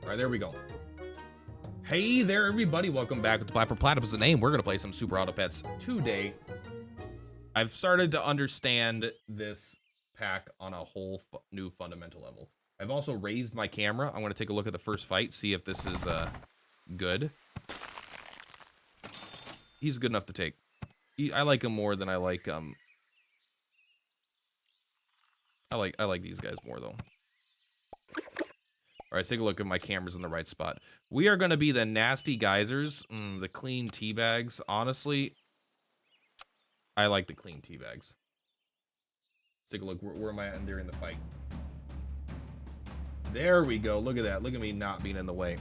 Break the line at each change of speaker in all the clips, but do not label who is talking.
All right, there we go. Hey there, everybody. Welcome back with the Black Platypus the name. We're going to play some Super Auto Pets today. I've started to understand this pack on a whole new fundamental level. I've also raised my camera. I'm going to take a look at the first fight, see if this is good. He's good enough to take. I like him more than I like I like these guys more though. All right, let's take a look if my camera's in the right spot. We are going to be the nasty geysers, the clean tea bags. Honestly, I like the clean tea bags. Let's take a look. Where am I at during the fight? There we go. Look at that. Look at me not being in the way.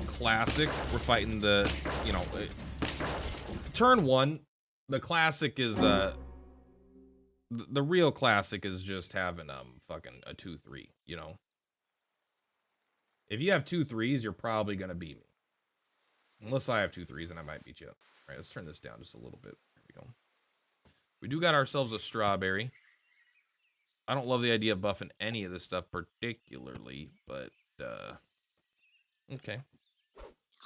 Classic. We're fighting the, you know, turn one. The classic is the real classic is just having fucking a 2-3, you know. If you have 2 3s, you're probably gonna beat me. Unless I have 2 3s, and I might beat you up. All right, let's turn this down just a little bit. There we go. We do got ourselves a strawberry. I don't love the idea of buffing any of this stuff particularly, but okay.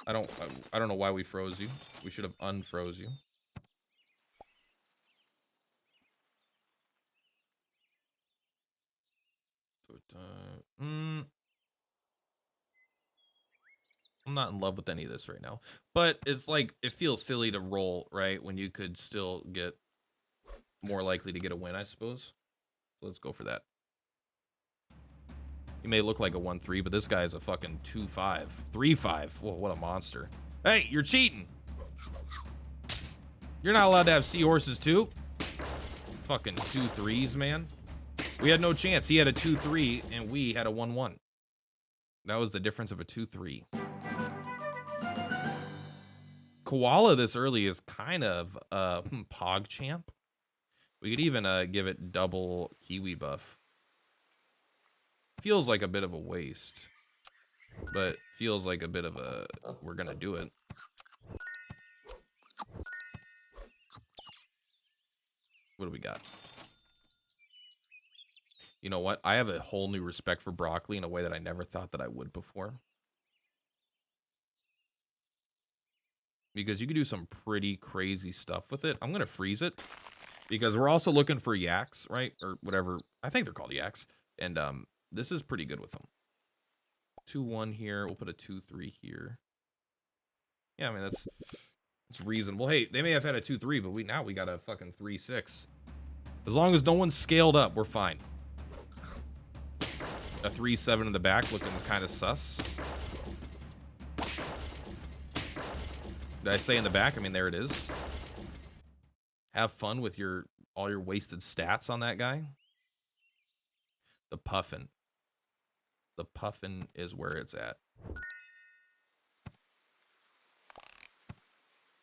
I don't know why we froze you. We should have unfroze you. I'm not in love with any of this right now, but it's like it feels silly to roll, right, when you could still get more likely to get a win, I suppose. So let's go for that. He may look like a 1-3, but this guy is a fucking 2-5, 3-5. Whoa, what a monster! Hey, you're cheating. You're not allowed to have seahorses too. Fucking 2 3s, man. We had no chance. He had a 2-3, and we had a 1-1. That was the difference of a 2-3. Koala this early is kind of PogChamp. We could even give it double Kiwi buff. Feels like a bit of a waste, but feels like a bit of a, we're gonna do it. What do we got? You know what? I have a whole new respect for broccoli in a way that I never thought that I would before. Because you can do some pretty crazy stuff with it. I'm gonna freeze it because we're also looking for yaks, right? Or whatever. I think they're called yaks. And this is pretty good with them. 2-1 here. We'll put a 2-3 here. Yeah, I mean it's reasonable. Hey, they may have had a 2-3, but now we got a fucking 3-6. As long as no one's scaled up, we're fine. A 3-7 in the back looking kind of sus. Did I say in the back? I mean, there it is. Have fun with all your wasted stats on that guy. The puffin. The puffin is where it's at.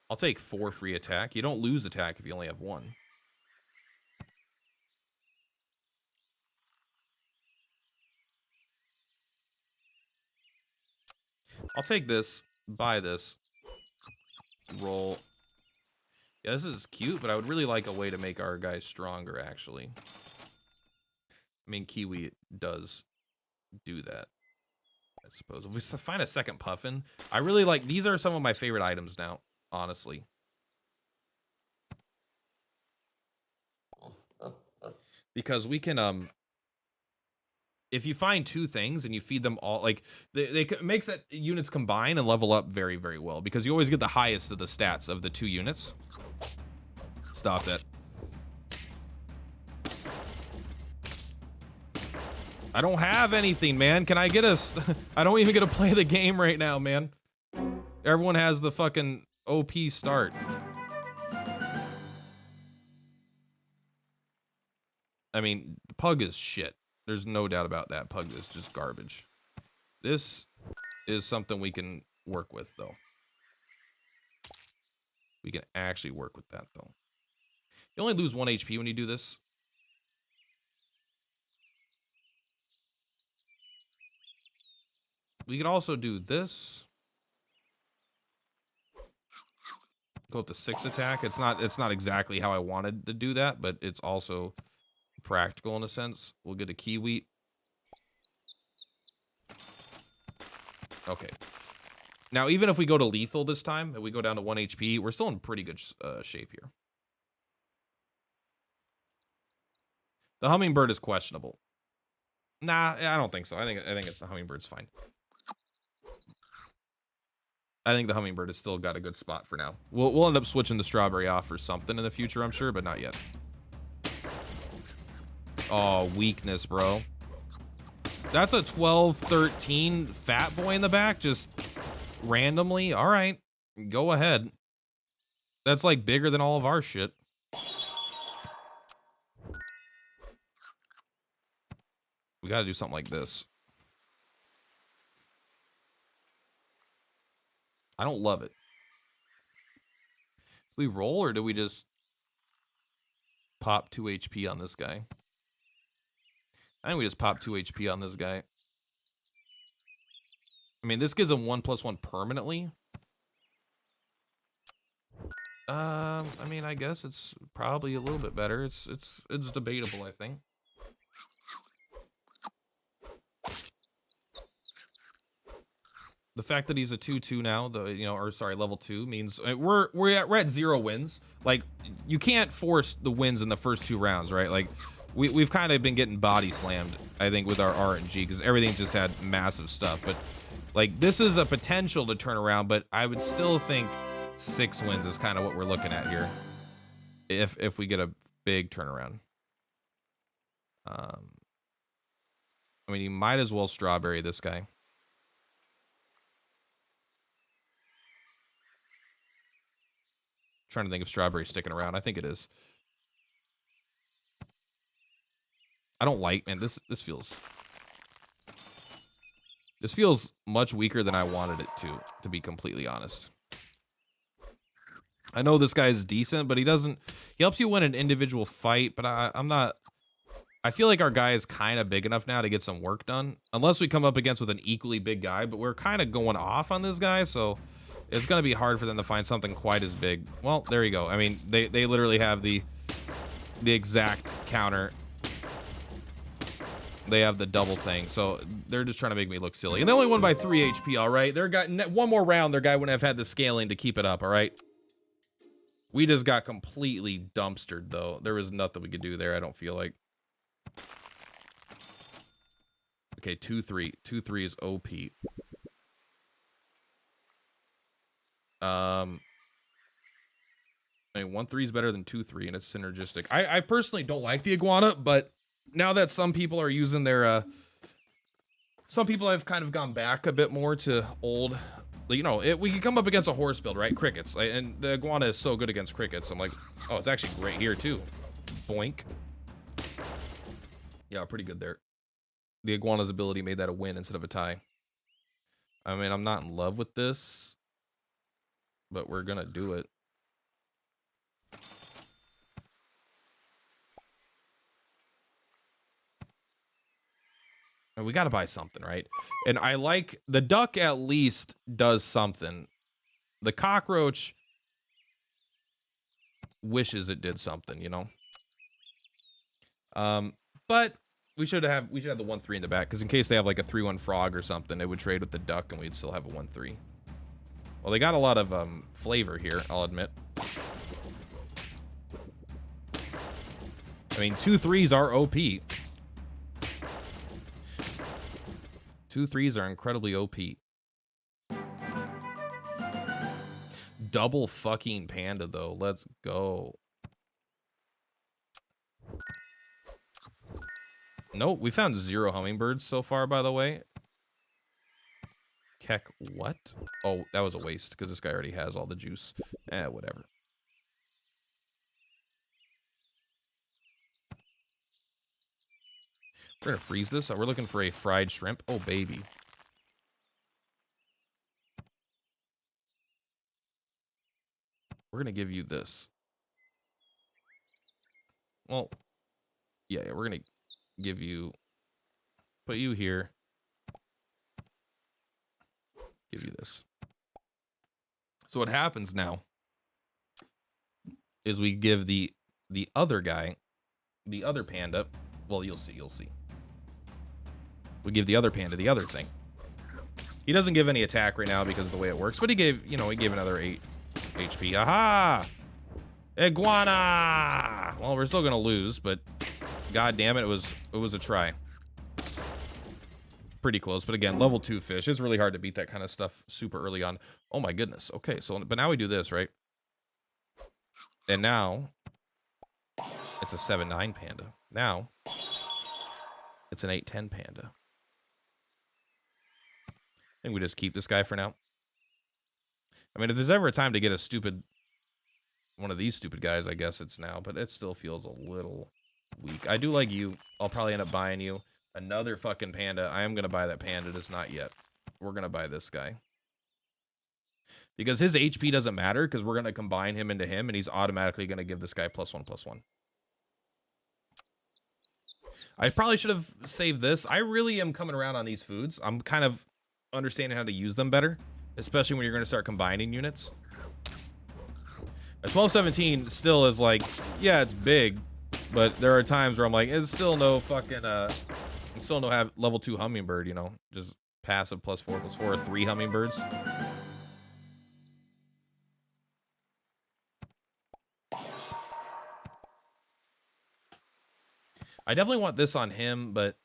I'll take 4 free attack. You don't lose attack if you only have 1. I'll take this, buy this, roll. Yeah, this is cute, but I would really like a way to make our guys stronger, actually. I mean, Kiwi does do that, I suppose. If we find a second puffin, I really like, these are some of my favorite items now, honestly. Because we can, if you find 2 things and you feed them all, like, they makes that units combine and level up very, very well. Because you always get the highest of the stats of the 2 units. Stop that. I don't have anything, man. Can I get I don't even get to play the game right now, man. Everyone has the fucking OP start. I mean, Pug is shit. There's no doubt about that. Pug is just garbage. This is something we can work with, though. We can actually work with that, though. You only lose 1 HP when you do this. We could also do this. Go up to 6 attack. It's not exactly how I wanted to do that, but it's also practical in a sense. We'll get a Kiwi. Okay. Now, even if we go to lethal this time, and we go down to 1 HP, we're still in pretty good shape here. The hummingbird is questionable. Nah, I don't think so. I think it's the hummingbird's fine. I think the hummingbird has still got a good spot for now. We'll end up switching the strawberry off for something in the future, I'm sure, but not yet. Oh, weakness, bro. That's a 12, 13 fat boy in the back, just randomly. All right, go ahead. That's like bigger than all of our shit. We got to do something like this. I don't love it. Do we roll or do we just pop 2 HP on this guy? I think we just pop 2 HP on this guy. I mean, this gives him 1+1 permanently. I mean, I guess it's probably a little bit better. It's debatable, I think. The fact that he's a 2/2 now, level 2 means we're at 0 wins. Like, you can't force the wins in the first 2 rounds, right? Like, we've kind of been getting body slammed, I think, with our RNG because everything just had massive stuff. But like, this is a potential to turn around, but I would still think 6 wins is kind of what we're looking at here. If we get a big turnaround. I mean, you might as well strawberry this guy. Trying to think of strawberry sticking around. I think it is. I don't like, man, this feels much weaker than I wanted it to be completely honest. I know this guy is decent, but he helps you win an individual fight, but I'm not. I feel like our guy is kind of big enough now to get some work done, unless we come up against with an equally big guy, but we're kind of going off on this guy, so it's going to be hard for them to find something quite as big. Well, there you go. I mean, they literally have the exact counter. They have the double thing, so they're just trying to make me look silly. And they only won by 3 HP, all right? One more round, their guy wouldn't have had the scaling to keep it up, all right? We just got completely dumpstered, though. There was nothing we could do there, I don't feel like. Okay, 2-3. 2-3 is OP. I mean, 1-3 is better than 2-3, and it's synergistic. I personally don't like the iguana, but now that some people are using their, some people have kind of gone back a bit more to old, you know, we can come up against a horse build, right? Crickets, and the iguana is so good against crickets. I'm like, oh, it's actually great here too. Boink. Yeah, pretty good there. The iguana's ability made that a win instead of a tie. I mean, I'm not in love with this, but we're gonna do it. And we gotta buy something, right? And I like the duck at least does something. The cockroach wishes it did something, you know. But we should have the 1-3 in the back, because in case they have like a 3-1 frog or something, it would trade with the duck and we'd still have a 1-3. Well, they got a lot of flavor here, I'll admit. I mean, 2-3s are OP. 2-3s are incredibly OP. Double fucking panda, though. Let's go. Nope, we found 0 hummingbirds so far, by the way. Keck, what? Oh, that was a waste, because this guy already has all the juice. Whatever. We're gonna freeze this. We're looking for a fried shrimp. Oh, baby. We're gonna give you this. Well, yeah, we're gonna give you, put you here. Give you this. So what happens now is we give the other guy, the other panda. Well, you'll see. We give the other panda the other thing. He doesn't give any attack right now because of the way it works, but he gave, you know, he gave another 8 HP. Aha! Iguana! Well, we're still gonna lose, but god damn it, it was a try. Pretty close, but again, level 2 fish. It's really hard to beat that kind of stuff super early on. Oh my goodness. Okay, so but now we do this, right? And now it's a 7-9 panda. Now it's an 8-10 panda. I think we just keep this guy for now. I mean, if there's ever a time to get a stupid one of these stupid guys, I guess it's now, but it still feels a little weak. I do like you. I'll probably end up buying you. Another fucking panda. I am going to buy that panda, just not yet. We're going to buy this guy. Because his HP doesn't matter, because we're going to combine him into him, and he's automatically going to give this guy +1/+1. I probably should have saved this. I really am coming around on these foods. I'm kind of understanding how to use them better, especially when you're going to start combining units. A 12-17 still is like, yeah, it's big, but there are times where I'm like, it's still no fucking, still no have level 2 hummingbird, you know, just passive +4/+4, 3 hummingbirds. I definitely want this on him, but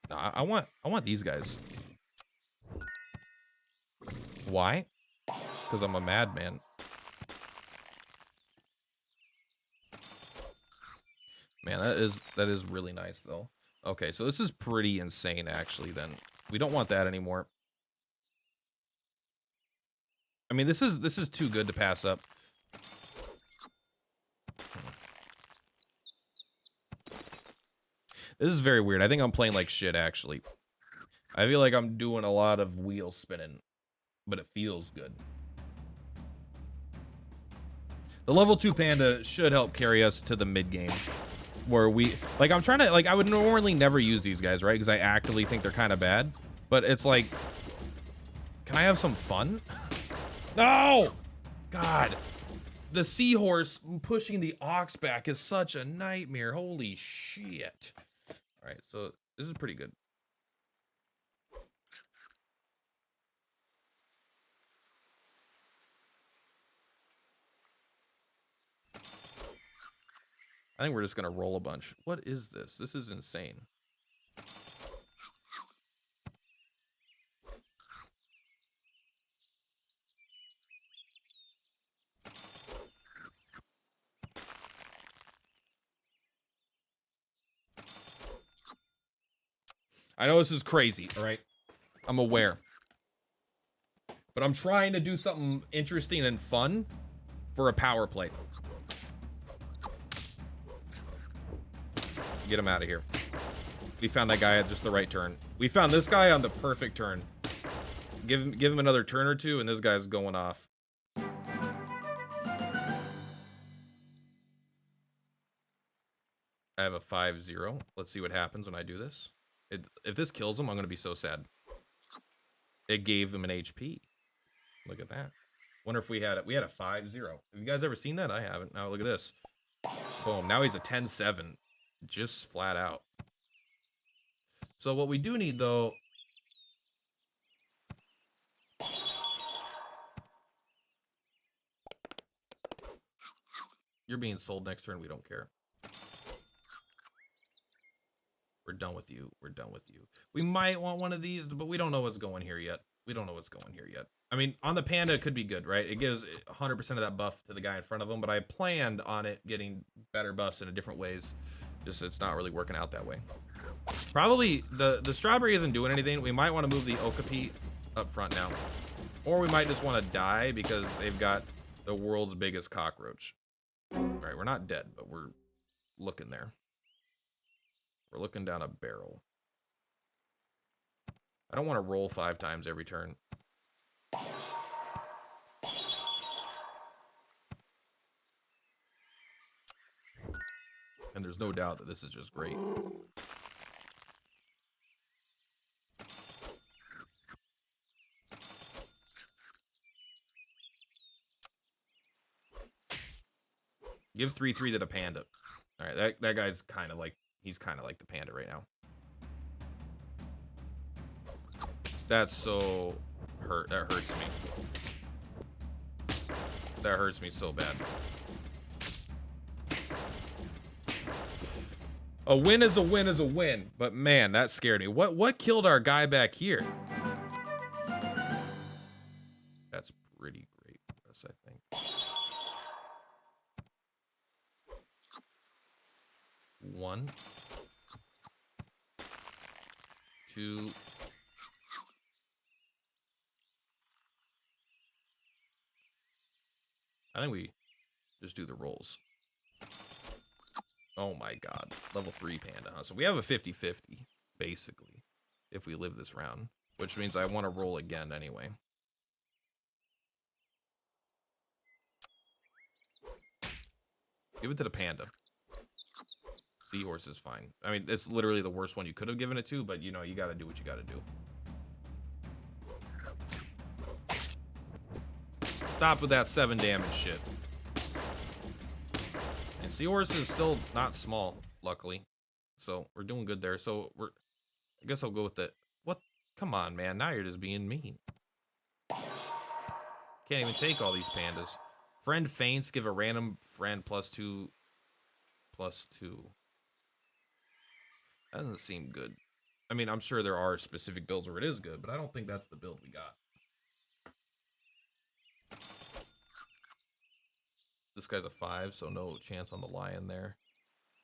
no, I want these guys. Why? Because I'm a madman. Man, that is really nice though. Okay, so this is pretty insane actually then. We don't want that anymore. I mean, this is too good to pass up. This is very weird. I think I'm playing like shit actually. I feel like I'm doing a lot of wheel spinning, but it feels good. The level 2 panda should help carry us to the mid game. Where we, like, I'm trying to, like, I would normally never use these guys, right? Because I actively think they're kind of bad. But it's like, can I have some fun? No! God. The seahorse pushing the ox back is such a nightmare. Holy shit. All right, so this is pretty good. I think we're just gonna roll a bunch. What is this? This is insane. I know this is crazy, all right? I'm aware. But I'm trying to do something interesting and fun for a power play. Get him out of here. We found that guy at just the right turn. We found this guy on the perfect turn. Give him another turn or two, and this guy's going off. I have a 5-0. Let's see what happens when I do this. If this kills him, I'm gonna be so sad. It gave him an HP. Look at that. Wonder if we had it. We had a 5-0. Have you guys ever seen that? I haven't. Now look at this. Boom. Now he's a 10-7. Just flat out. So what we do need, though... You're being sold next turn. We don't care. We're done with you. We're done with you. We might want one of these, but we don't know what's going here yet. We don't know what's going here yet. I mean, on the panda, it could be good, right? It gives 100% of that buff to the guy in front of him, but I planned on it getting better buffs in different ways. Just it's not really working out that way. Probably the strawberry isn't doing anything. We might want to move the okapi up front now. Or we might just want to die because they've got the world's biggest cockroach. All right, we're not dead, but we're looking there. We're looking down a barrel. I don't want to roll 5 times every turn. And there's no doubt that this is just great. Give 3-3 to the panda. All right, that guy's kind of like, he's kind of like the panda right now. That's so that hurts me. That hurts me so bad. A win is a win is a win, but man, that scared me. What killed our guy back here? That's pretty great for us, I think. 1, 2. I think we just do the rolls. Oh my god. Level 3 panda, huh? So we have a 50-50, basically, if we live this round. Which means I want to roll again anyway. Give it to the panda. Seahorse is fine. I mean, it's literally the worst one you could have given it to, but you know, you gotta do what you gotta do. Stop with that 7 damage shit. And Seahorse is still not small, luckily. So we're doing good there. So I guess I'll go with the what? Come on, man. Now you're just being mean. Can't even take all these pandas. Friend faints, give a random friend +2/+2. That doesn't seem good. I mean, I'm sure there are specific builds where it is good, but I don't think that's the build we got. This guy's a 5, so no chance on the lion there.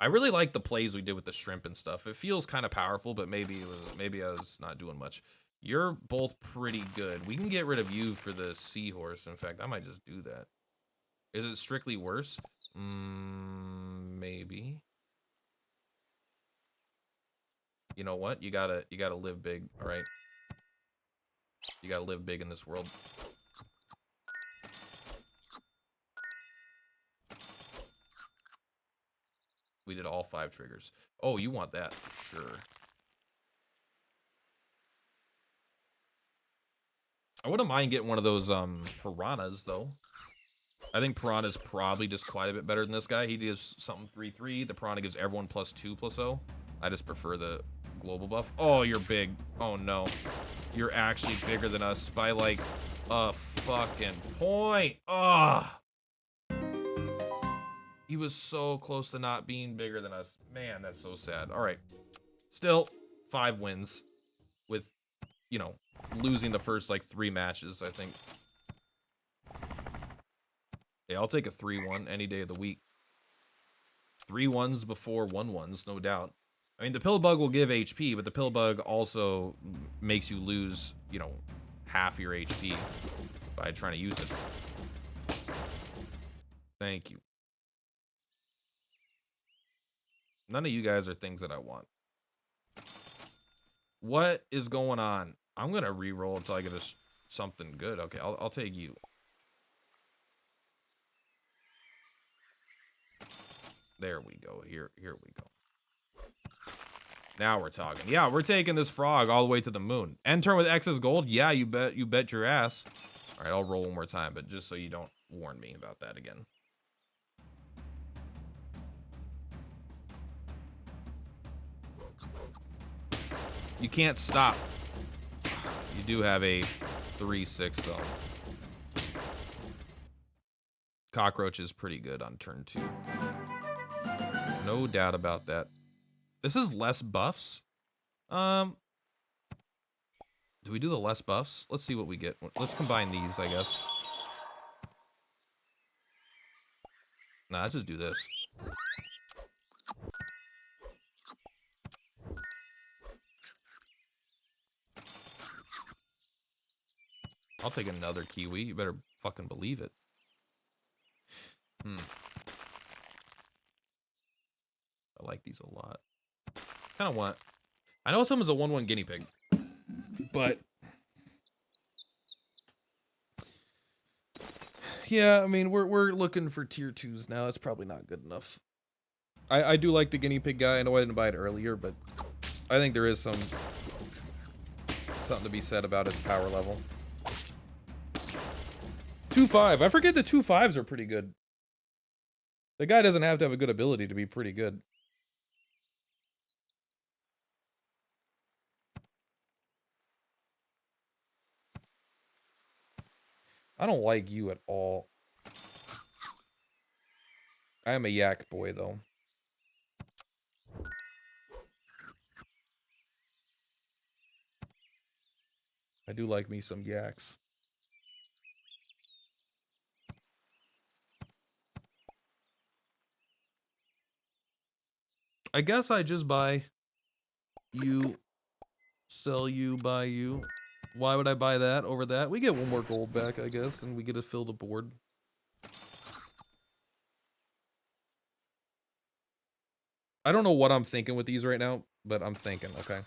I really like the plays we did with the shrimp and stuff. It feels kind of powerful, but maybe I was not doing much. You're both pretty good. We can get rid of you for the seahorse. In fact, I might just do that. Is it strictly worse? Maybe. You know what? You gotta live big, all right? You gotta live big in this world. We did all 5 triggers. Oh, you want that for sure. I wouldn't mind getting one of those piranhas though. I think piranha's probably just quite a bit better than this guy. He gives something 3/3. The piranha gives everyone +2/0. I just prefer the global buff. Oh, you're big. Oh no. You're actually bigger than us by like a fucking point. Ah. He was so close to not being bigger than us. Man, that's so sad. All right. Still 5 wins with, you know, losing the first like 3 matches, I think. Yeah, I'll take a 3-1 any day of the week. 3 1s before 1 1s, no doubt. I mean, the pill bug will give HP, but the pill bug also makes you lose, you know, half your HP by trying to use it. Thank you. None of you guys are things that I want. What is going on? I'm gonna re-roll until I get something good. Okay, I'll take you. There we go. Here we go. Now we're talking. Yeah, we're taking this frog all the way to the moon. End turn with excess gold. Yeah, you bet your ass. All right, I'll roll one more time, but just so you don't warn me about that again. You can't stop. You do have a 3/6 though. Cockroach is pretty good on turn 2. No doubt about that. This is less buffs. Do we do the less buffs? Let's see what we get. Let's combine these, I guess. Nah, let's just do this. I'll take another kiwi. You better fucking believe it. I like these a lot. Kind of want... I know someone's a 1/1 guinea pig. But... yeah, I mean, we're looking for tier 2s now. It's probably not good enough. I do like the guinea pig guy. I know I didn't buy it earlier, but I think there is something to be said about its power level. 2/5. I forget the 2/5s are pretty good. The guy doesn't have to have a good ability to be pretty good. I don't like you at all. I am a yak boy, though. I do like me some yaks. I guess I just buy you, sell you, buy you. Why would I buy that over that? We get one more gold back, I guess, and we get to fill the board. I don't know what I'm thinking with these right now, but I'm thinking, okay?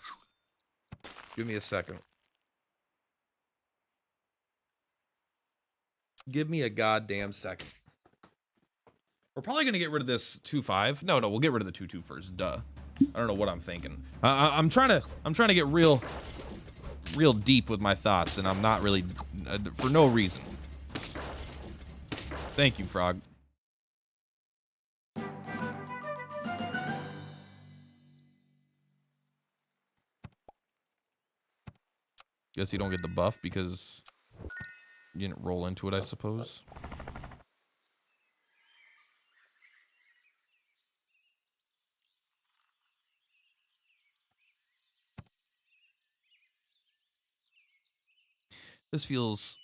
Give me a second. Give me a goddamn second. We're probably going to get rid of this 2-5. No, we'll get rid of the 2-2 first. Duh. I don't know what I'm thinking. I'm trying to get real deep with my thoughts, and I'm not really for no reason. Thank you, Frog. Guess you don't get the buff because you didn't roll into it, I suppose. This feels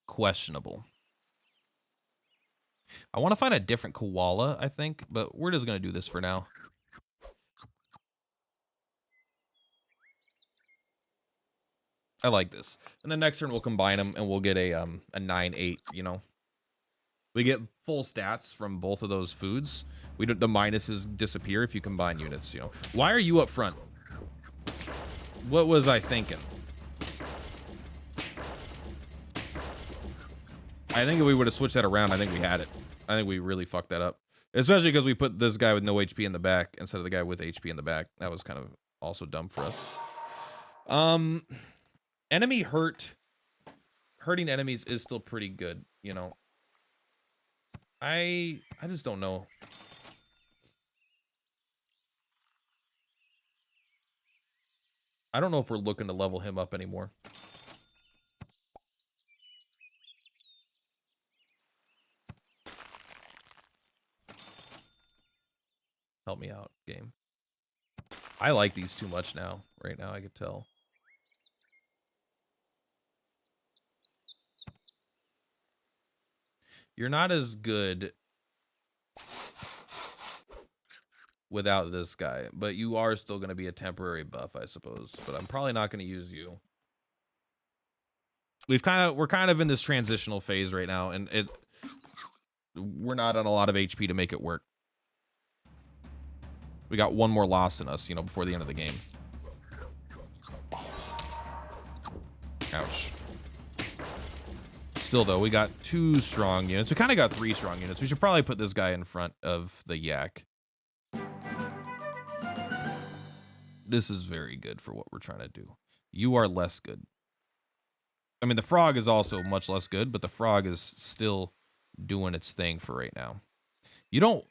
questionable. I want to find a different koala, I think, but we're just going to do this for now. I like this. And then next turn we'll combine them and we'll get a 9-8, you know. We get full stats from both of those foods. The minuses disappear if you combine units, you know. Why are you up front? What was I thinking? I think if we would have switched that around, I think we had it. I think we really fucked that up. Especially because we put this guy with no HP in the back instead of the guy with HP in the back. That was kind of also dumb for us. Enemy hurting enemies is still pretty good, you know. I just don't know. I don't know if we're looking to level him up anymore. Help me out, game. I like these too much now. Right now, I could tell. You're not as good without this guy, but you are still going to be a temporary buff, I suppose. But I'm probably not going to use you. We're kind of in this transitional phase right now, and we're not on a lot of HP to make it work. We got one more loss in us, you know, before the end of the game. Ouch. Still, though, we got 2 strong units. We kind of got 3 strong units. We should probably put this guy in front of the yak. This is very good for what we're trying to do. You are less good. I mean, the frog is also much less good, but the frog is still doing its thing for right now. You don't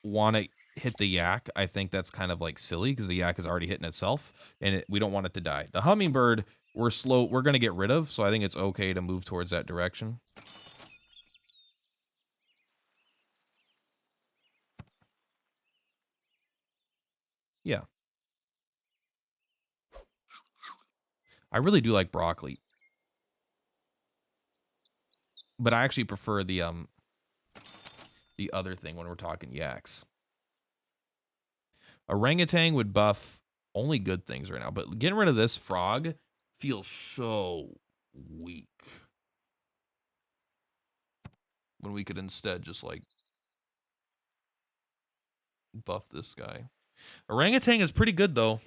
want to hit the yak. I think that's kind of like silly because the yak is already hitting itself, and we don't want it to die. The hummingbird, we're going to get rid of, so I think it's okay to move towards that direction. Yeah. I really do like broccoli. But I actually prefer the other thing when we're talking yaks. Orangutan would buff only good things right now, but getting rid of this frog feels so weak. When we could instead just like buff this guy. Orangutan is pretty good though.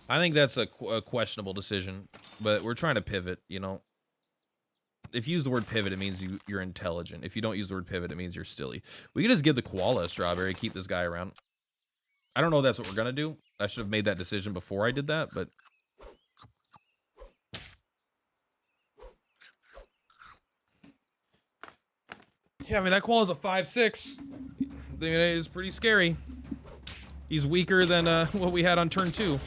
I think that's a questionable decision, but we're trying to pivot, you know. If you use the word pivot, it means you're intelligent. If you don't use the word pivot, it means you're silly. We can just give the koala a strawberry, keep this guy around. I don't know if that's what we're going to do. I should have made that decision before I did that, but... Yeah, I mean, that koala's a 5'6". I mean, it's pretty scary. He's weaker than what we had on turn 2.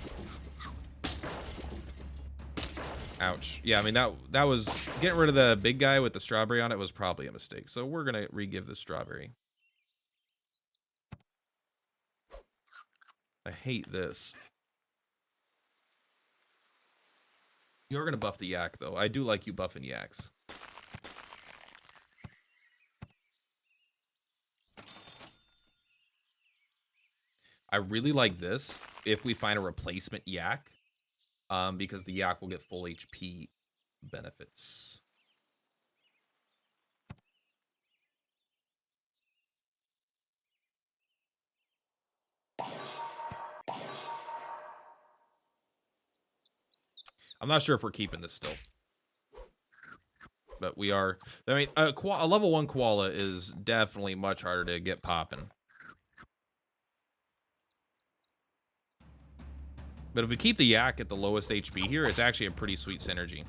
Ouch. Yeah, I mean, that was... Getting rid of the big guy with the strawberry on it was probably a mistake. So we're going to re-give the strawberry. I hate this. You're going to buff the yak, though. I do like you buffing yaks. I really like this if we find a replacement yak, because the yak will get full HP benefits. I'm not sure if we're keeping this still. But we are... I mean, a level 1 koala is definitely much harder to get popping. But if we keep the yak at the lowest HP here, it's actually a pretty sweet synergy.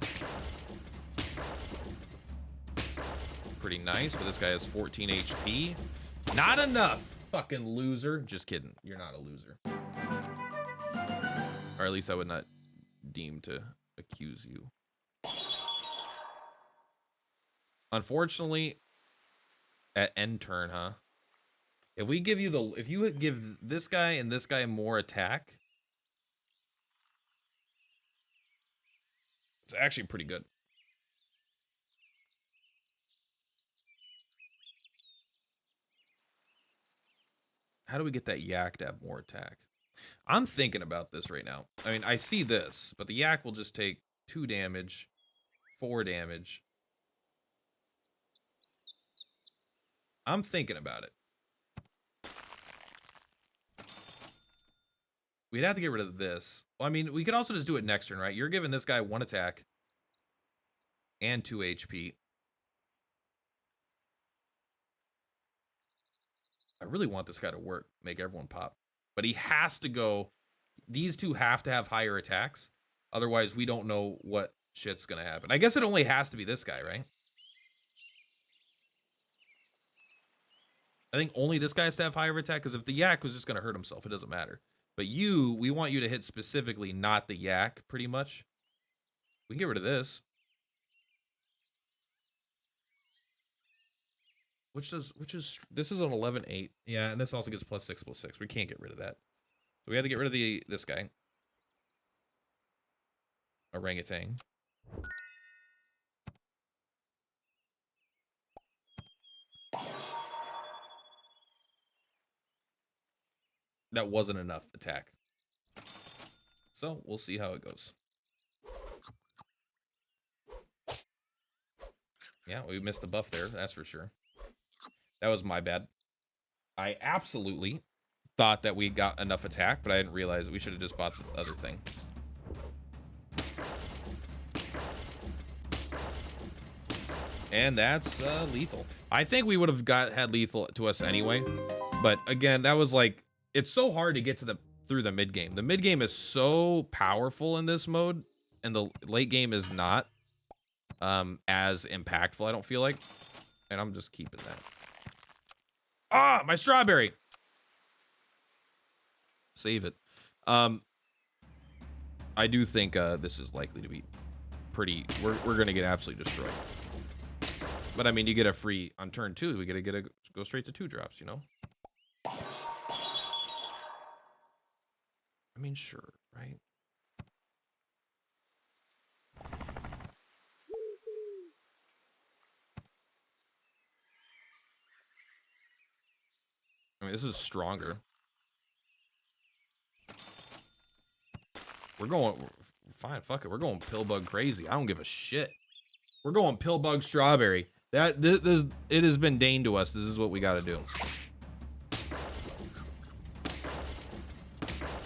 Pretty nice, but this guy has 14 HP. Not enough, fucking loser. Just kidding. You're not a loser. Or at least I would not deem to accuse you. Unfortunately, at end turn, huh? If we give you the... If you give this guy and this guy more attack... It's actually pretty good. How do we get that yak to have more attack? I'm thinking about this right now. I mean, I see this, but the yak will just take 2 damage, 4 damage. I'm thinking about it. We'd have to get rid of this. Well, I mean, we could also just do it next turn, right? You're giving this guy 1 attack and 2 HP. I really want this guy to work, make everyone pop. But he has to go... These two have to have higher attacks. Otherwise, we don't know what shit's going to happen. I guess it only has to be this guy, right? I think only this guy has to have higher attack, because if the yak was just going to hurt himself, it doesn't matter. But we want you to hit specifically, not the yak, pretty much. We can get rid of this. This is an 11-8. Yeah, and this also gets +6/+6. We can't get rid of that. So we have to get rid of this guy. Orangutan. That wasn't enough attack. So we'll see how it goes. Yeah, we missed the buff there, that's for sure. That was my bad. I absolutely thought that we got enough attack, but I didn't realize that we should have just bought the other thing. And that's lethal. I think we would have had lethal to us anyway. But again, that was like... It's so hard to get to through the mid game. The mid game is so powerful in this mode, and the late game is not as impactful, I don't feel like. And I'm just keeping that. Ah, my strawberry. Save it. I do think this is likely to be pretty... We're gonna get absolutely destroyed. But I mean, you get a free on turn 2. We gotta go straight to 2 drops, you know. I mean, sure, right? I mean, this is stronger. We're going... Fine, fuck it. We're going pillbug crazy. I don't give a shit. We're going pillbug strawberry. It has been deigned to us. This is what we gotta do.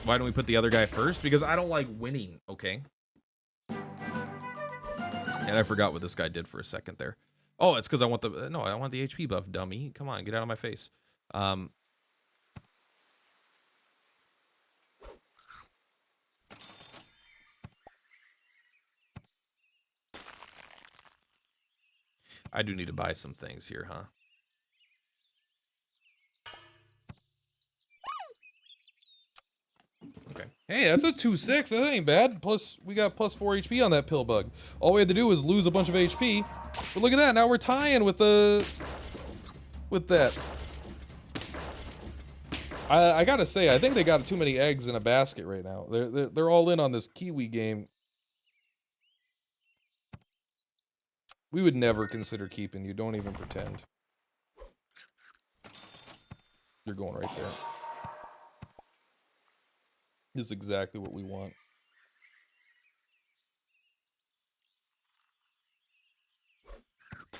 Why don't we put the other guy first? Because I don't like winning, okay? And I forgot what this guy did for a second there. Oh, it's because I want the... No, I want the HP buff, dummy. Come on, get out of my face. I do need to buy some things here, huh? Hey, that's a 2-6. That ain't bad. Plus, we got plus 4 HP on that pill bug. All we had to do was lose a bunch of HP. But look at that. Now we're tying with the... with that. I gotta say, I think they got too many eggs in a basket right now. They're all in on this Kiwi game. We would never consider keeping you. Don't even pretend. You're going right there. This is exactly what we want.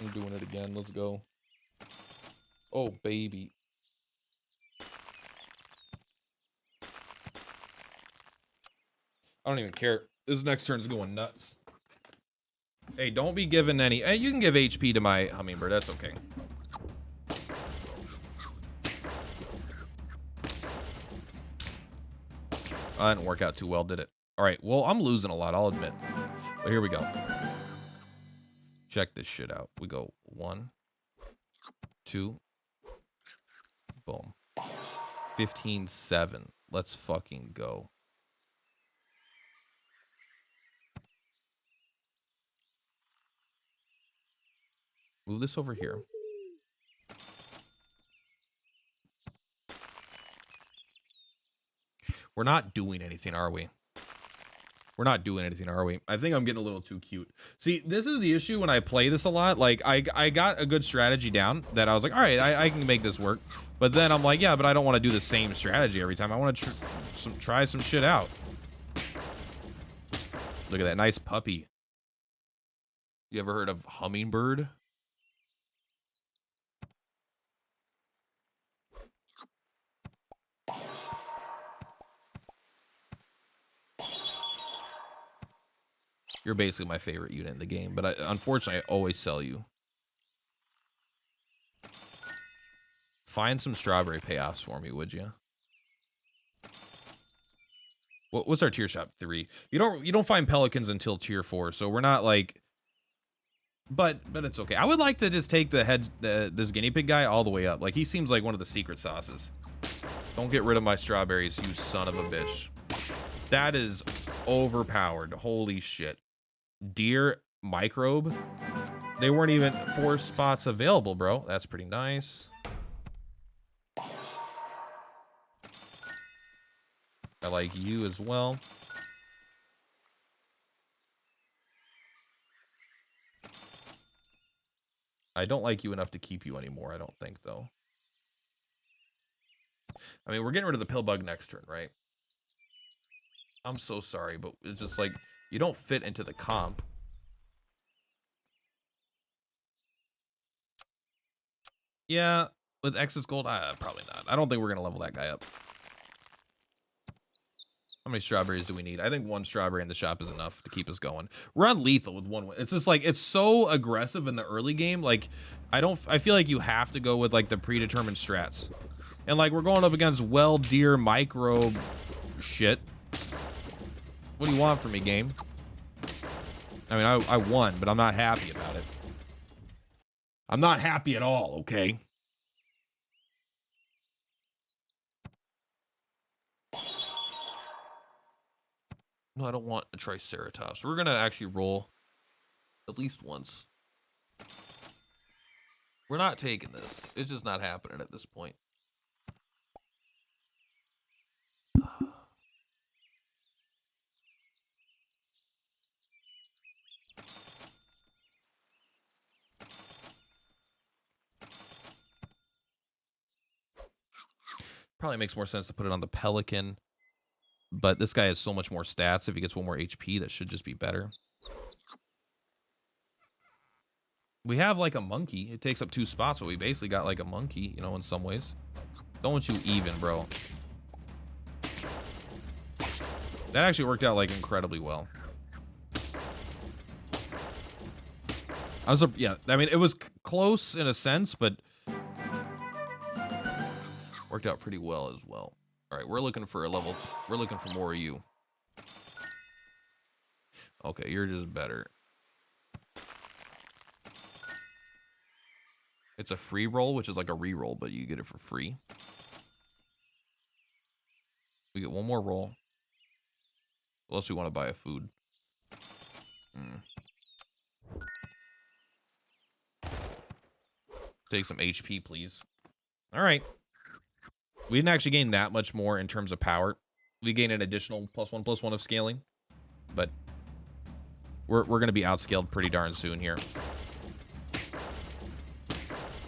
I'm doing it again. Let's go. Oh, baby. I don't even care. This next turn's going nuts. Hey, don't be giving any... Hey, you can give HP to my hummingbird. That's okay. That didn't work out too well, did it? All right. Well, I'm losing a lot, I'll admit. But here we go. Check this shit out. We go 1, 2. Boom. 15-7. Let's fucking go. Move this over here. We're not doing anything, are we? We're not doing anything, are we? I think I'm getting a little too cute. See, this is the issue when I play this a lot. Like, I got a good strategy down that I was like, all right, I can make this work. But then I'm like, yeah, but I don't want to do the same strategy every time. I want to try some shit out. Look at that nice puppy. You ever heard of hummingbird? You're basically my favorite unit in the game, but unfortunately, I always sell you. Find some strawberry payoffs for me, would you? What's our tier shop? 3. You don't find pelicans until tier 4, so we're not like. But it's okay. I would like to just take this guinea pig guy all the way up. Like, he seems like one of the secret sauces. Don't get rid of my strawberries, you son of a bitch. That is overpowered. Holy shit. Deer microbe. They weren't even 4 spots available, bro. That's pretty nice. I like you as well. I don't like you enough to keep you anymore, I don't think, though. I mean, we're getting rid of the pill bug next turn, right? I'm so sorry, but it's just like, you don't fit into the comp. Yeah, with excess gold, probably not. I don't think we're going to level that guy up. How many strawberries do we need? I think 1 strawberry in the shop is enough to keep us going. We're on lethal with 1 win. It's just like, it's so aggressive in the early game. Like, I feel like you have to go with like the predetermined strats. And like, we're going up against deer microbe shit. What do you want from me, game? I mean, I won, but I'm not happy about it. I'm not happy at all, okay? No, I don't want a Triceratops. We're going to actually roll at least once. We're not taking this. It's just not happening at this point. Probably makes more sense to put it on the Pelican. But this guy has so much more stats. If he gets 1 more HP, that should just be better. We have like a monkey. It takes up 2 spots, but we basically got like a monkey, you know, in some ways. Don't want you even, bro. That actually worked out like incredibly well. Yeah, I mean, it was close in a sense, but worked out pretty well as well. All right, we're looking for a level. We're looking for more of you. Okay, you're just better. It's a free roll, which is like a re-roll, but you get it for free. We get 1 more roll. Unless we want to buy a food. Take some HP, please. All right. We didn't actually gain that much more in terms of power. We gained an additional +1/+1 of scaling. But we're going to be outscaled pretty darn soon here.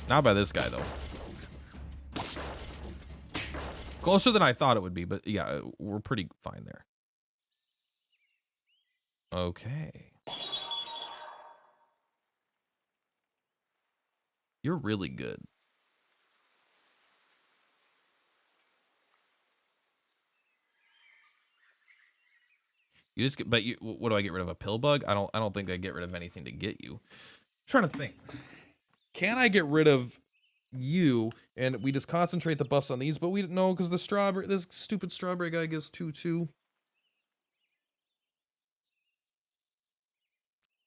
Not by this guy, though. Closer than I thought it would be, but yeah, we're pretty fine there. Okay. You're really good. You just get, but you, what do I get rid of? A pill bug? I don't think I get rid of anything to get you. I'm trying to think. Can I get rid of you and we just concentrate the buffs on these? But we don't know because the strawberry, this stupid strawberry guy gives 2/2.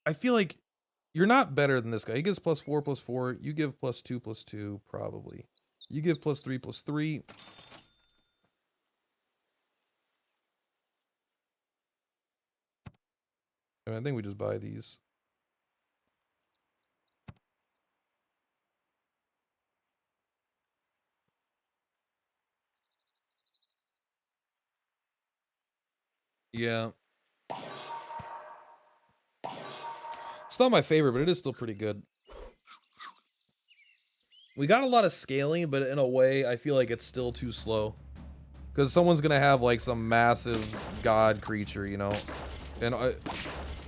I feel like you're not better than this guy. He gives +4/+4. You give +2/+2 probably. You give +3/+3. I think we just buy these. Yeah. It's not my favorite, but it is still pretty good. We got a lot of scaling, but in a way, I feel like it's still too slow. Because someone's going to have, like, some massive god creature, you know? And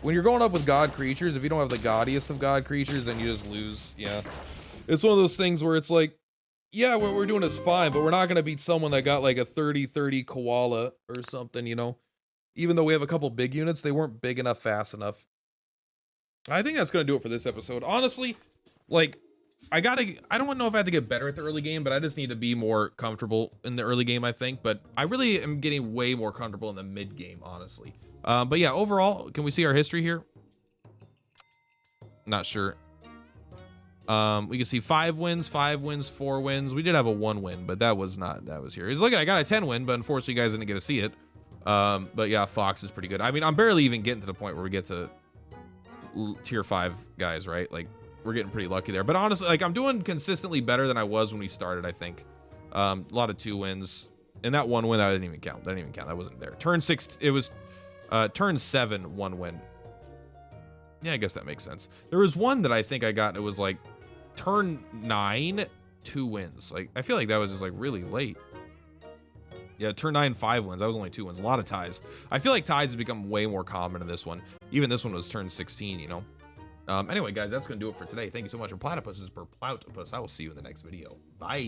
when you're going up with god creatures, if you don't have the gaudiest of god creatures, then you just lose. Yeah. It's one of those things where it's like, yeah, what we're doing is fine, but we're not going to beat someone that got, like, a 30/30 koala or something, you know? Even though we have a couple big units, they weren't big enough fast enough. I think that's going to do it for this episode. Honestly, like, I don't know if I have to get better at the early game, but I just need to be more comfortable in the early game, I think. But I really am getting way more comfortable in the mid game, honestly. But yeah, overall, can we see our history here? Not sure. We can see 5 wins, 4 wins. We did have a 1 win, but that was here. Look, I got a 10 win, but unfortunately you guys didn't get to see it. But yeah, Fox is pretty good. I mean, I'm barely even getting to the point where we get to tier 5 guys, right? Like, we're getting pretty lucky there. But honestly, like, I'm doing consistently better than I was when we started, I think. A lot of 2 wins. And that 1 win, that didn't even count. That wasn't there. Turn 6, it was turn 7, 1 win. Yeah, I guess that makes sense. There was one that I think I got, and it was like turn 9, 2 wins. Like, I feel like that was just like really late. Yeah, turn 9, 5 wins. That was only 2 wins. A lot of ties. I feel like ties have become way more common in this one. Even this one was turn 16, you know? Anyway, guys, that's going to do it for today. Thank you so much for platypuses per platypus. I will see you in the next video. Bye.